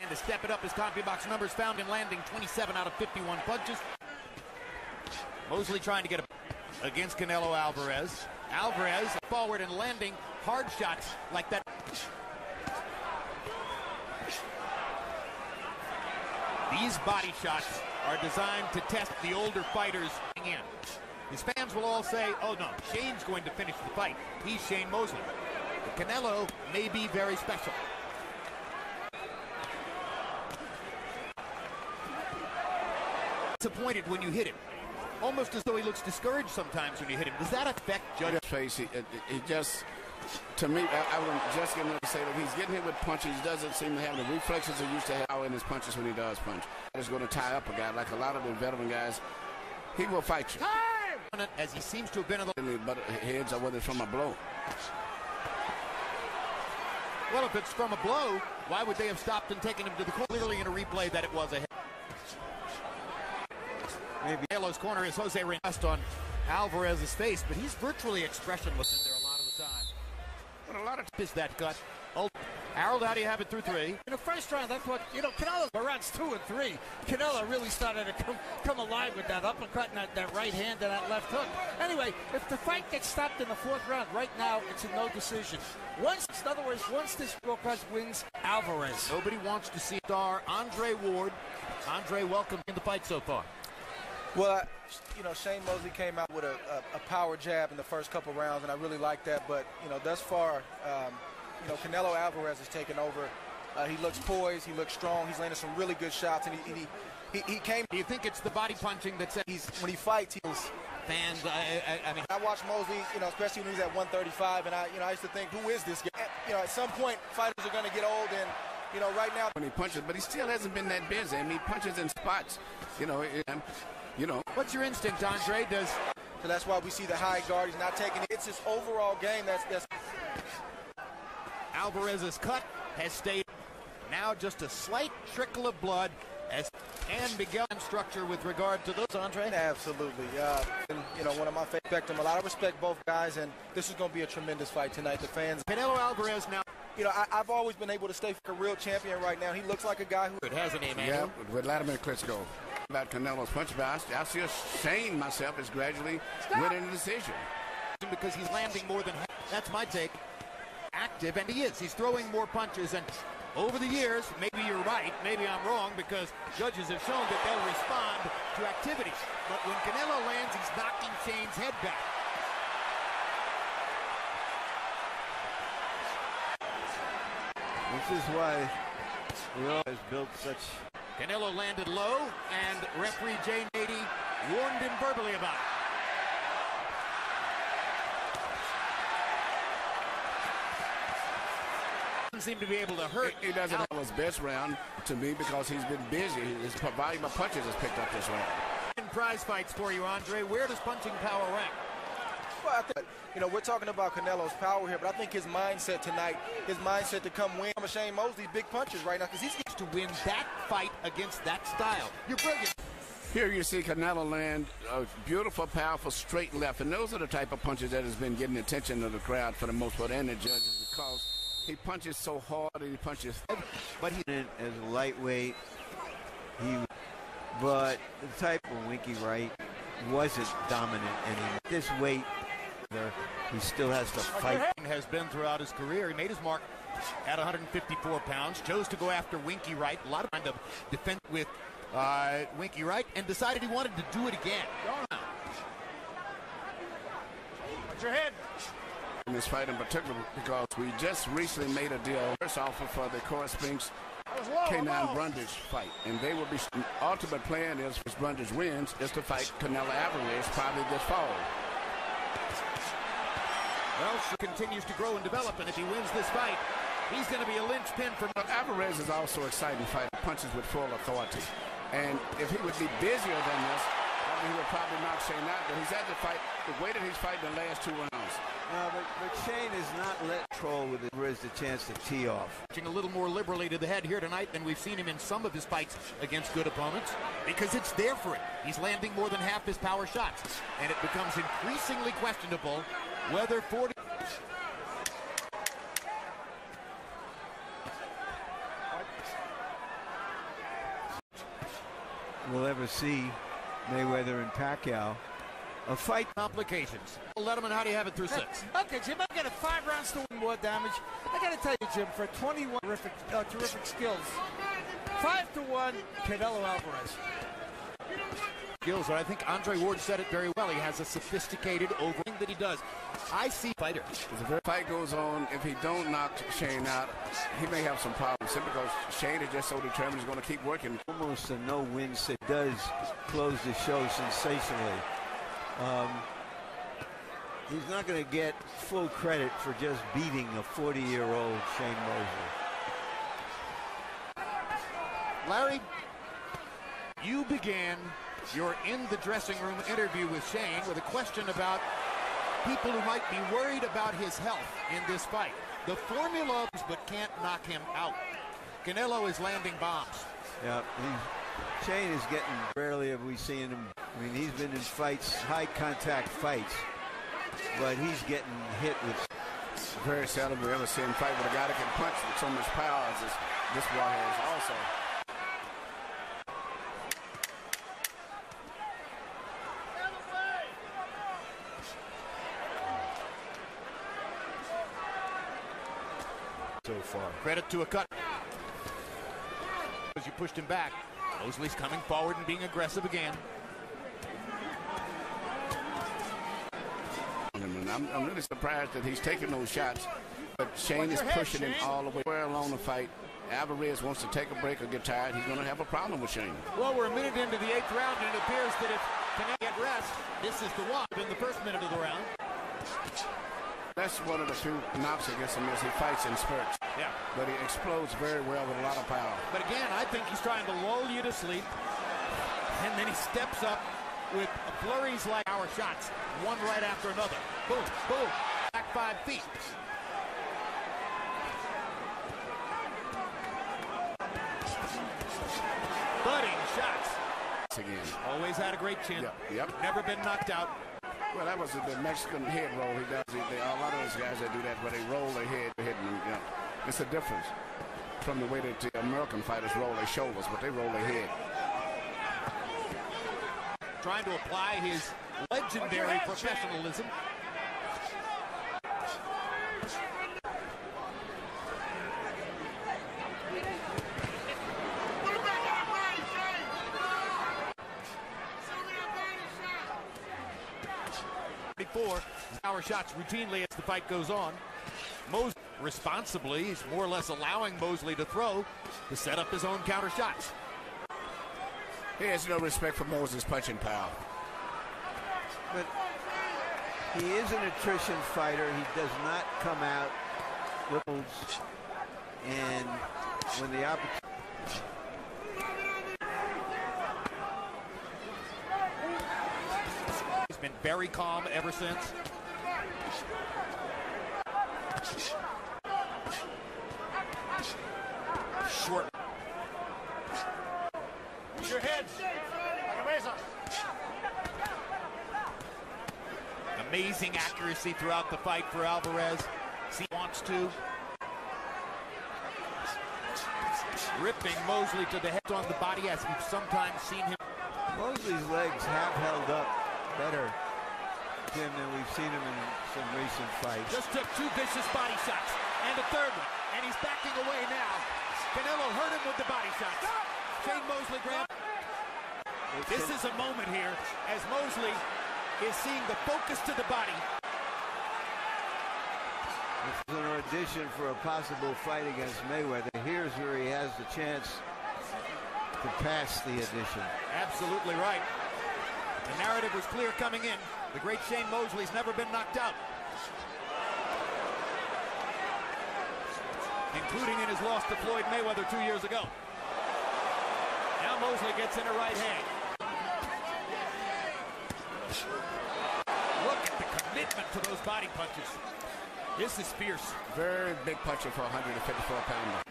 And to step it up, his CompuBox numbers found in landing 27 out of 51 punches. Mosley trying to get against Canelo Alvarez. Alvarez forward and landing hard shots like that. These body shots are designed to test the older fighters in. His fans will all say, oh no, Shane's going to finish the fight. He's Shane Mosley. But Canelo may be very special. Disappointed when you hit him. Almost as though he looks discouraged sometimes when you hit him. Does that affect Judge? Face, he just, to me, I would just get to say that he's getting hit with punches. He doesn't seem to have the reflexes he used to have in his punches when he does punch. He's going to tie up a guy like a lot of the veteran guys. He will fight you. Time! As he seems to have been on the heads or whether it's from a blow. Well, if it's from a blow, why would they have stopped and taken him to the corner? Clearly in a replay that it was a hit. Maybe Canelo's corner is Jose Reyes on Alvarez's face, but he's virtually expressionless in there a lot of the time. But a lot of is that gut. Oh, Harold, how do you have it through 3? In the first round, that's what, Canelo rounds 2 and 3. Canelo really started to come alive with that uppercut and that right hand and that left hook. Anyway, if the fight gets stopped in the 4th round, right now it's a no decision. In other words, once this broadcast wins, Alvarez. Nobody wants to see star Andre Ward. Andre, welcome in the fight so far. Well, Shane Mosley came out with a power jab in the first couple rounds, and I really like that. But, thus far, Canelo Alvarez has taken over. He looks poised. He looks strong. He's landed some really good shots, and he came. Do you think it's the body punching that says when he fights, he's fans? I mean, I watched Mosley, especially when he was at 135, and I used to think, who is this guy? At some point, fighters are going to get old, and right now when he punches, but he still hasn't been that busy. I mean, he punches in spots. What's your instinct, Andre? So that's why we see the high guard. He's not taking it. It's his overall game that's. Alvarez's cut has stayed. Now just a slight trickle of blood and Miguel structure with regard to those, Andre? Absolutely. One of my favorites. A lot of respect both guys, and this is going to be a tremendous fight tonight. The fans. Canelo Alvarez now. I've always been able to stay a real champion right now. He looks like a guy who. It has a name, yeah, with Vladimir Klitschko. About Canelo's punch, but I see Shane myself is gradually winning the decision. Because he's landing more than half. That's my take. Active, and he is. He's throwing more punches, and over the years, maybe you're right, maybe I'm wrong, because judges have shown that they'll respond to activity. But when Canelo lands, he's knocking Shane's head back. This is why we always built such. Canelo landed low, and referee Jay Nady warned him verbally about it. Doesn't seem to be able to hurt. He doesn't have his best round, to me, because he's been busy. His volume of punches has picked up this round. Prize fights for you, Andre. Where does punching power rank? Well, I think, we're talking about Canelo's power here, but I think his mindset tonight, his mindset to come win Shane Mosley's big punches right now, because he's to win that fight against that style. You're brilliant. Here you see Canelo land a beautiful, powerful, straight left, and those are the type of punches that has been getting the attention of the crowd for the most part, and the judges, because he punches so hard and he punches. But he as a lightweight, but the type of Winky Wright wasn't dominant anymore. This weight, he still has to fight. Has been throughout his career. He made his mark at 154 pounds. Chose to go after Winky Wright. A lot of time to defend with Winky Wright, and decided he wanted to do it again. Watch your head. In this fight in particular, because we just recently made a deal, first offer for the Corey Spinks K9 Brundage fight, and they will be ultimate plan is if Brundage wins is to fight Canelo Alvarez probably this fall. Well, continues to grow and develop, and if he wins this fight, he's going to be a linchpin for. Alvarez is also an exciting fighter, punches with full authority, and if he would be busier than this, he would probably knock Shane out. But he's had to fight the way that he's fighting the last 2 rounds. But Shane has not let troll with the chance to tee off. A little more liberally to the head here tonight than we've seen him in some of his fights against good opponents, because it's there for him. He's landing more than half his power shots, and it becomes increasingly questionable whether 40. we'll ever see Mayweather and Pacquiao. A fight. Complications. Letterman, how do you have it through 6? Okay, Jim, I got a 5 rounds to win more damage. I got to tell you, Jim, for 21 terrific skills, 5-1, Canelo Alvarez. Skills, I think Andre Ward said it very well. He has a sophisticated overthing that he does. I see fighter. As the fight goes on, if he don't knock Shane out, he may have some problems simply because Shane is just so determined he's going to keep working. Almost a no-win set does close the show sensationally. He's not going to get full credit for just beating a 40-year-old Shane Mosley. Larry, you began your in-the-dressing-room interview with Shane with a question about people who might be worried about his health in this fight. The formula but can't knock him out. Canelo is landing bombs. Yeah, Shane is getting, rarely have we seen him. I mean, he's been in fights, high-contact fights, but he's getting hit with. Very seldom we ever see him fight with a guy that can punch with so much power as this boy has also. So far. Credit to a cut. As you pushed him back, Mosley's coming forward and being aggressive again. I'm really surprised that he's taking those shots, but Shane is pushing him all the way along the fight. Alvarez wants to take a break or get tired. He's going to have a problem with Shane. Well, we're a minute into the 8th round, and it appears that if Canelo get rest, this is the one in the first minute of the round. That's one of the few knocks against him is he fights in spurts. Yeah. But he explodes very well with a lot of power. But again, I think he's trying to lull you to sleep, and then he steps up with flurries like our shots, one right after another. Boom, boom, back 5 feet. Budding shots. Again. Always had a great chin. Yep. Never been knocked out. Well, that was the Mexican head roll he does. A lot of those guys that do that, where they roll their head, hitting them. You know, it's a difference from the way that the American fighters roll their shoulders, but they roll their head. Trying to apply his legendary professionalism. Power shots routinely as the fight goes on. Mosley responsibly, he's more or less allowing Mosley to throw to set up his own counter shots. He has no respect for Mosley's punching power. But he is an attrition fighter. He does not come out with holds, and when the opportunity. He's been very calm ever since. Short. Your head. Amazing accuracy throughout the fight for Alvarez. He wants to. Ripping Mosley to the head on the body as we've sometimes seen him. Mosley's legs have held up better, Jim, than we've seen him in some recent fights. Just took 2 vicious body shots and a third one, and he's backing away now. Canelo hurt him with the body shots. Shane Mosley grabbed. This is a moment here as Mosley is seeing the focus to the body. This is an audition for a possible fight against Mayweather. Here's where he has the chance to pass the audition. Absolutely right. The narrative was clear coming in. The great Shane Mosley's never been knocked out, including in his loss to Floyd Mayweather 2 years ago. Now Mosley gets in a right hand. Look at the commitment to those body punches. This is fierce. Very big puncher for a 154-pounder.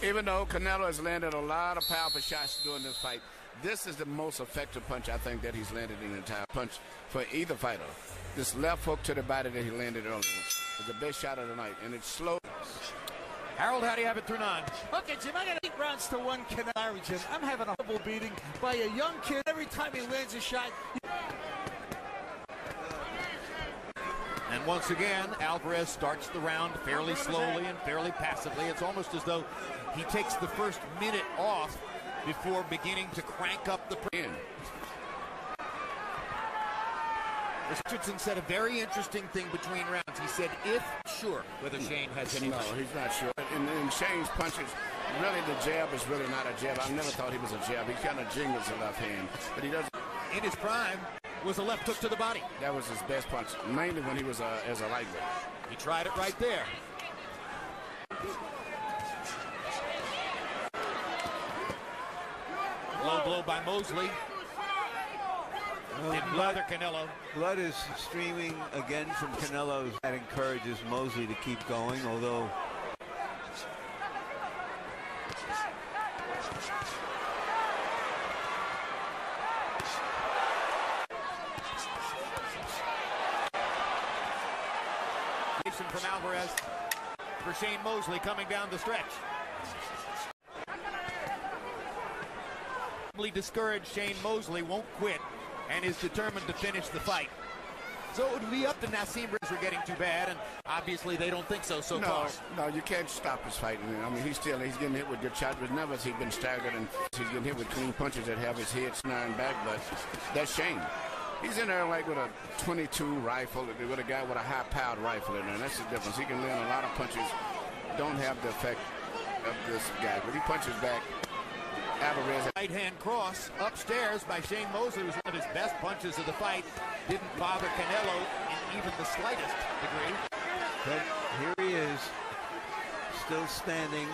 Even though Canelo has landed a lot of powerful shots during this fight, this is the most effective punch I think that he's landed in the entire punch for either fighter. This left hook to the body that he landed earlier is the best shot of the night, and it's slow. Harold, how do you have it through 9? Okay, Jim, I got 8 rounds to 1 Canelo, Jim. I'm having a horrible beating by a young kid. Every time he lands a shot. And once again, Alvarez starts the round fairly slowly and fairly passively. It's almost as though he takes the first minute off before beginning to crank up the pressure. Richardson said a very interesting thing between rounds. He said, if sure whether Shane has any. No, he's not sure. And Shane's punches, really the jab is really not a jab. I never thought he was a jab. He kind of jingles the left hand, but he doesn't. In his prime was a left hook to the body. That was his best punch, mainly when he was as a lightweight. He tried it right there. Low blow by Mosley. Didn't bother Canelo. Blood is streaming again from Canelo. That encourages Mosley to keep going, although from Alvarez for Shane Mosley coming down the stretch. Discouraged Shane Mosley won't quit and is determined to finish the fight. So it would be up to Naseem Rizzo for getting too bad, and obviously they don't think so far. No, you can't stop his fighting. I mean, he's getting hit with good shots, but never has he been staggered, and he's getting hit with clean punches that have his head snaring back, but that's Shane. He's in there like with a .22 rifle, with a guy with a high-powered rifle in there. That's the difference. He can land a lot of punches, don't have the effect of this guy, but he punches back. Alvarez. Right hand cross upstairs by Shane Mosley was one of his best punches of the fight. Didn't bother Canelo in even the slightest degree. But here he is, still standing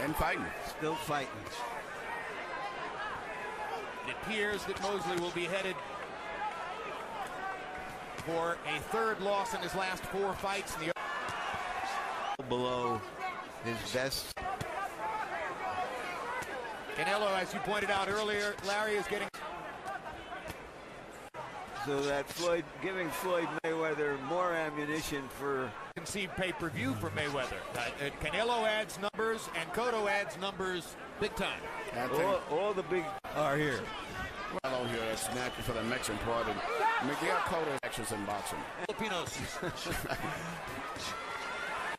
and fighting. Still fighting. It appears that Mosley will be headed for a third loss in his last 4 fights. Below his best. Canelo, as you pointed out earlier, Larry, is getting... So that giving Floyd Mayweather more ammunition for... Conceived pay-per-view for Mayweather. Canelo adds numbers, and Cotto adds numbers big time. All the big are here. Well, here, that's natural for the Mexican part. And Miguel Cotto actions in boxing. Filipinos.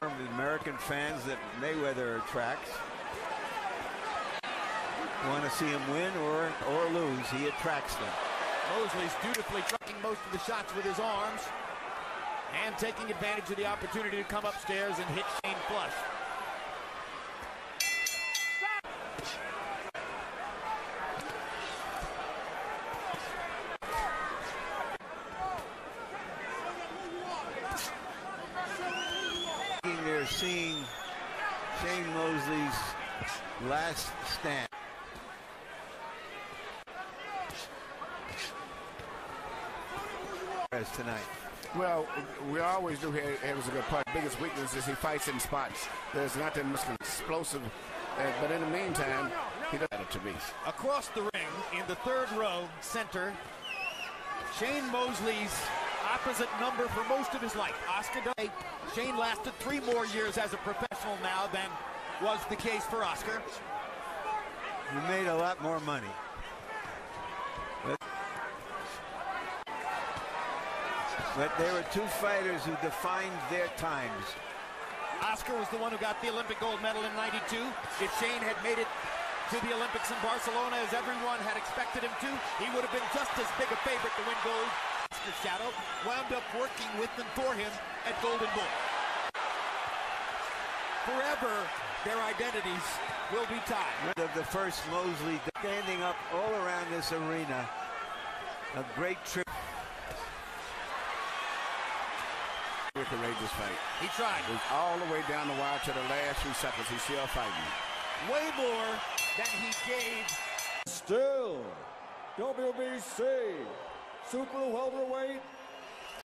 The American fans that Mayweather attracts. Want to see him win or lose, he attracts them. Mosley's dutifully trucking most of the shots with his arms and taking advantage of the opportunity to come upstairs and hit Shane flush. They're seeing Shane Mosley's last stand. Tonight. Well, we always do here. It was a good part. Biggest weakness is he fights in spots. There's not that much explosive, but in the meantime, he does it to be. Across the ring, in the third row, center, Shane Mosley's opposite number for most of his life. Oscar Day. Shane lasted 3 more years as a professional now than was the case for Oscar. He made a lot more money. But there were 2 fighters who defined their times. Oscar was the one who got the Olympic gold medal in '92. If Shane had made it to the Olympics in Barcelona as everyone had expected him to, he would have been just as big a favorite to win gold. Oscar Shadow wound up working with and for him at Golden Boy. Forever, their identities will be tied. Of the first Mosley standing up all around this arena. A great trip. Courageous fight. He tried. It was all the way down the wire to the last few seconds. He's still fighting. Way more than he gave. Still, WBC Super Welterweight